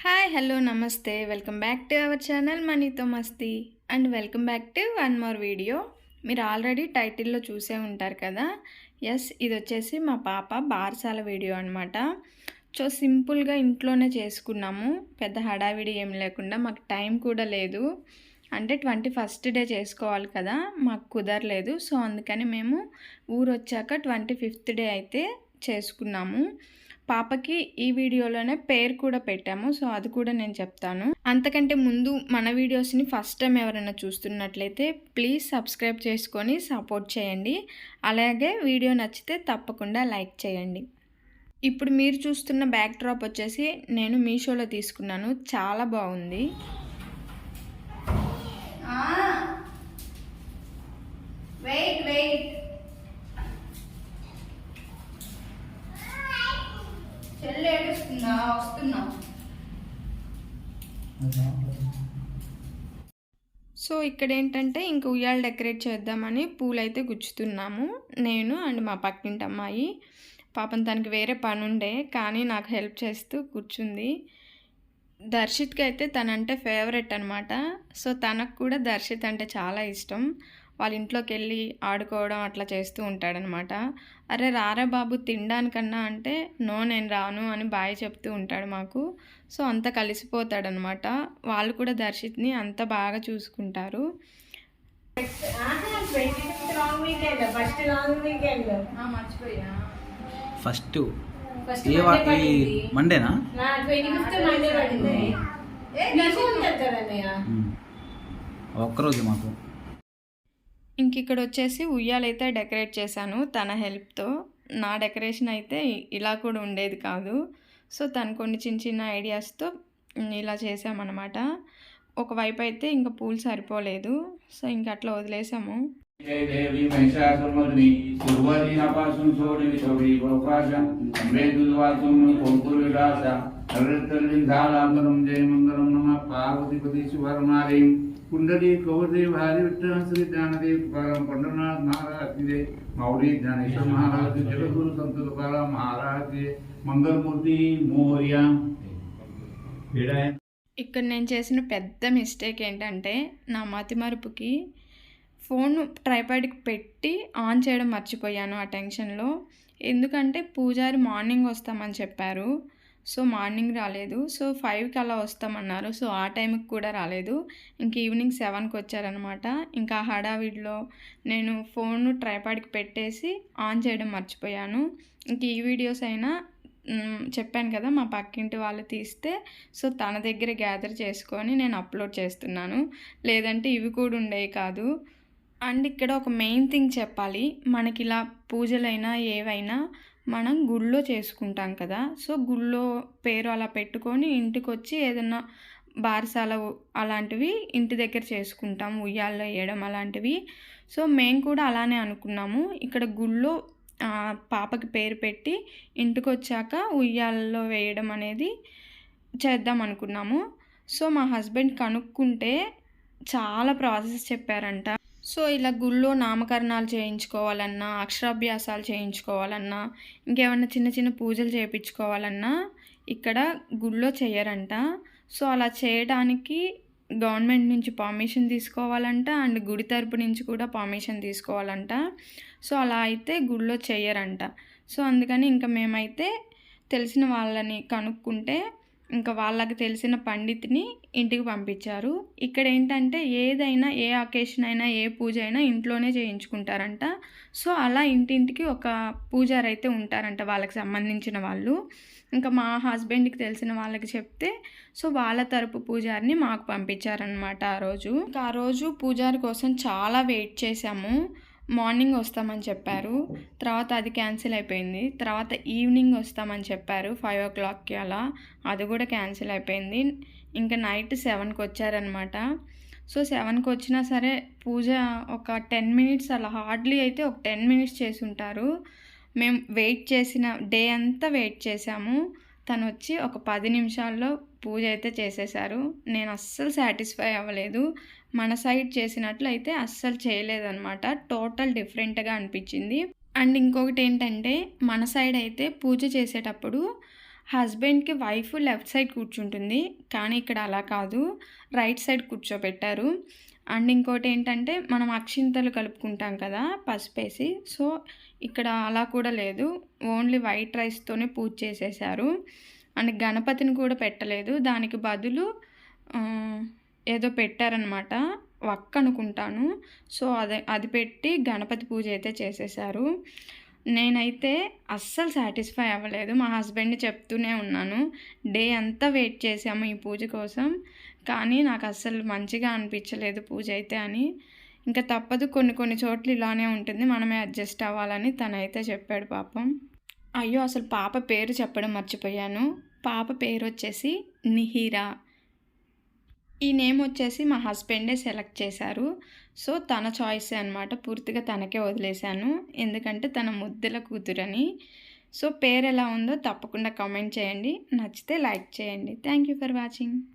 Hi hello నమస్తే welcome back to our channel మనీతో మస్తీ and welcome back to one more video. మీరు already టైటిల్లో చూసే ఉంటారు కదా. ఎస్, ఇది వచ్చేసి మా పాప బారసాల వీడియో అనమాట. సో సింపుల్గా ఇంట్లోనే చేసుకున్నాము, పెద్ద హడావిడి ఏం లేకుండా. మాకు టైం కూడా లేదు, అంటే 21st డే చేసుకోవాలి కదా, మాకు కుదరలేదు. సో అందుకని మేము ఊరు వచ్చాక 25th డే అయితే చేసుకున్నాము. పాపకి ఈ వీడియోలోనే పేరు కూడా పెట్టాము, సో అది కూడా నేను చెప్తాను. అంతకంటే ముందు మన వీడియోస్ని ఫస్ట్ టైం ఎవరైనా చూస్తున్నట్లయితే ప్లీజ్ సబ్స్క్రైబ్ చేసుకొని సపోర్ట్ చేయండి. అలాగే వీడియో నచ్చితే తప్పకుండా లైక్ చేయండి. ఇప్పుడు మీరు చూస్తున్న బ్యాక్ డ్రాప్ వచ్చేసి నేను మీషోలో తీసుకున్నాను, చాలా బాగుంది. వెయిట్ వెయిట్ వస్తున్నా. సో ఇక్కడ ఏంటంటే ఇంక ఉయ్యాలు డెకరేట్ చేద్దామని పూలు అయితే గుచ్చుతున్నాము, నేను అండ్ మా పక్కింటి అమ్మాయి. పాపం తనకి వేరే పని ఉండే కానీ నాకు హెల్ప్ చేస్తూ కూర్చుంది. దర్శిత్కి అయితే తనంటే ఫేవరెట్ అనమాట. సో తనకు కూడా దర్శిత్ అంటే చాలా ఇష్టం. వాళ్ళ ఇంట్లోకి వెళ్ళి ఆడుకోవడం అట్లా చేస్తూ ఉంటాడనమాట. అరే రారా బాబు తినడానికన్నా అంటే నో నేను రాను అని బాయ్ చెప్తూ ఉంటాడు మాకు. సో అంత కలిసిపోతాడనమాట. వాళ్ళు కూడా దర్శిత్ని అంత బాగా చూసుకుంటారు. ఫస్ట్ మండేనా? ఒక్కరోజు మాకు. ఇంక ఇక్కడ వచ్చేసి ఉయ్యాలైతే డెకరేట్ చేశాను తన హెల్ప్తో. నా డెకరేషన్ అయితే ఇలా కూడా ఉండేది కాదు. సో తను కొన్ని చిన్న చిన్న ఐడియాస్తో ఇలా చేసామన్నమాట. ఒకవైపు అయితే ఇంకా పూలు సరిపోలేదు, సో ఇంక అట్లా వదిలేసాము. कुंडली कौरदेव भारी विठ्ठल श्री ज्ञानदेव तुकाराम पंढरनाथ महाराज की माऊली ज्ञानेश्वर महाराज जगद्गुरु संत तुकाराम महाराज की मंगल मूर्ति मोरिया. ఇక్కడ నేను చేసిన పెద్ద మిస్టేక్ ఏంటంటే నా మతిమరుపుకి ఫోన్ ట్రైపాడ్కి పెట్టి ఆన్ చేయడం మర్చిపోయాను ఆ టెన్షన్లో. ఎందుకంటే పూజారి మార్నింగ్ వస్తామని చెప్పారు, సో మార్నింగ్ రాలేదు. సో 5కి అలా వస్తామన్నారు, సో ఆ టైంకి కూడా రాలేదు. ఇంక ఈవినింగ్ 7కి వచ్చారనమాట. ఇంకా హడావిడిలో నేను ఫోన్ ట్రైపాడ్కి పెట్టేసి ఆన్ చేయడం మర్చిపోయాను. ఇంక ఈ వీడియోస్ అయినా చెప్పాను కదా మా పక్కింటి వాళ్ళు తీస్తే, సో తన దగ్గర గ్యాదర్ చేసుకొని నేను అప్లోడ్ చేస్తున్నాను, లేదంటే ఇవి కూడా ఉండేవి కాదు. అండ్ ఇక్కడ ఒక మెయిన్ థింగ్ చెప్పాలి, మనకి ఇలా పూజలైనా ఏవైనా మనం గుళ్ళో చేసుకుంటాం కదా. సో గుళ్ళో పేరు అలా పెట్టుకొని ఇంటికి వచ్చి ఏదన్నా బారసాల అలాంటివి ఇంటి దగ్గర చేసుకుంటాం, ఉయ్యాల్లో వేయడం అలాంటివి. సో మేము కూడా అలానే అనుకున్నాము. ఇక్కడ గుళ్ళో పాపకి పేరు పెట్టి ఇంటికి వచ్చాక ఉయ్యాల్లో వేయడం అనేది చేద్దాం అనుకున్నాము. సో మా హస్బెండ్ కనుక్కుంటే చాలా ప్రాసెస్ చెప్పారంట. సో ఇలా గుళ్ళో నామకరణాలు చేయించుకోవాలన్నా, అక్షరాభ్యాసాలు చేయించుకోవాలన్నా, ఇంకేమన్నా చిన్న చిన్న పూజలు చేయించుకోవాలన్నా ఇక్కడ గుళ్ళో చేయరంట. సో అలా చేయడానికి గవర్నమెంట్ నుంచి పర్మిషన్ తీసుకోవాలంట, అండ్ గుడి తరపు నుంచి కూడా పర్మిషన్ తీసుకోవాలంట. సో అలా అయితే గుళ్ళో చేయరంట. సో అందుకని ఇంకా మేమైతే తెలిసిన వాళ్ళని కనుక్కుంటే ఇంకా వాళ్ళకి తెలిసిన పండితుని ఇంటికి పంపించారు. ఇక్కడ ఏంటంటే ఏదైనా ఏ అకేషన్ అయినా ఏ పూజ అయినా ఇంట్లోనే చేయించుకుంటారంట. సో అలా ఇంటింటికి ఒక పూజారి అయితే ఉంటారంట, వాళ్ళకి సంబంధించిన వాళ్ళు. ఇంకా మా హస్బెండ్కి తెలిసిన వాళ్ళకి చెప్తే సో వాళ్ళ తరపు పూజారిని మాకు పంపించారనమాట ఆ రోజు. ఇంకా ఆ రోజు పూజారి కోసం చాలా వెయిట్ చేసాము. మార్నింగ్ వస్తామని చెప్పారు, తర్వాత అది క్యాన్సిల్ అయిపోయింది. తర్వాత ఈవినింగ్ వస్తామని చెప్పారు 5 o'clockకి అలా, అది కూడా క్యాన్సిల్ అయిపోయింది. ఇంకా నైట్ 7కి వచ్చారనమాట. సో 7కి వచ్చినా సరే పూజ ఒక 10 minutes అలా, హార్డ్లీ అయితే ఒక 10 minutes చేసి ఉంటారు. మేము వెయిట్ చేసిన డే అంతా వెయిట్ చేసాము. తను వచ్చి ఒక 10 నిమిషాల్లో పూజ అయితే చేసేసారు. నేను అస్సలు సాటిస్ఫై అవ్వలేదు, మన సైడ్ చేసినట్లు అయితే అస్సలు చేయలేదన్నమాట. టోటల్ డిఫరెంట్గా అనిపించింది. అండ్ ఇంకొకటి ఏంటంటే మన సైడ్ అయితే పూజ చేసేటప్పుడు హస్బెండ్‌కి వైఫ్ లెఫ్ట్ సైడ్ కూర్చుంటుంది. కానీ ఇక్కడ అలా కాదు. రైట్ సైడ్ కూర్చోబెట్టారు. అండ్ ఇంకోటేంటంటే మనం అక్షింతలు కలుపుకుంటాం కదా! పసుపేసి. సో, ఇక్కడ అలా కూడా లేదు. ఓన్లీ వైట్ రైస్‌తోనే పూజ చేసేశారు. అండ్ గణపతిని కూడా పెట్టలేదు. దానికి బదులు ఏదో పెట్టారనమాట. వక్క అనుకుంటాను. సో, అది పెట్టి గణపతి పూజ అయితే చేసేశారు. నేనైతే అస్సలు సాటిస్ఫై అవ్వలేదు. మా హస్బెండ్‌ని చెప్తూనే ఉన్నాను. డే అంతా వెయిట్ చేశాము ఈ పూజ కోసం. కానీ నాకు అస్సలు మంచిగా అనిపించలేదు పూజ అయితే అని. ఇంకా తప్పదు, కొన్ని కొన్ని చోట్ల ఇలానే ఉంటుంది. మనమే అడ్జస్ట్ అవ్వాలని తనైతే చెప్పాడు పాపం. అయ్యో! అసలు పాప పేరు చెప్పడం మర్చిపోయాను. పాప పేరొచ్చేసి నిహిరా. ఈ నేమ్ వచ్చేసి మా హస్బెండే సెలెక్ట్ చేశారు. సో, తన చాయిసే అనమాట. పూర్తిగా తనకే వదిలేశాను. ఎందుకంటే తన ముద్దుల కూతురని. సో, పేరెలా ఉందో తప్పకుండా కామెంట్ చేయండి. నచ్చితే లైక్ చేయండి. Thank you for watching.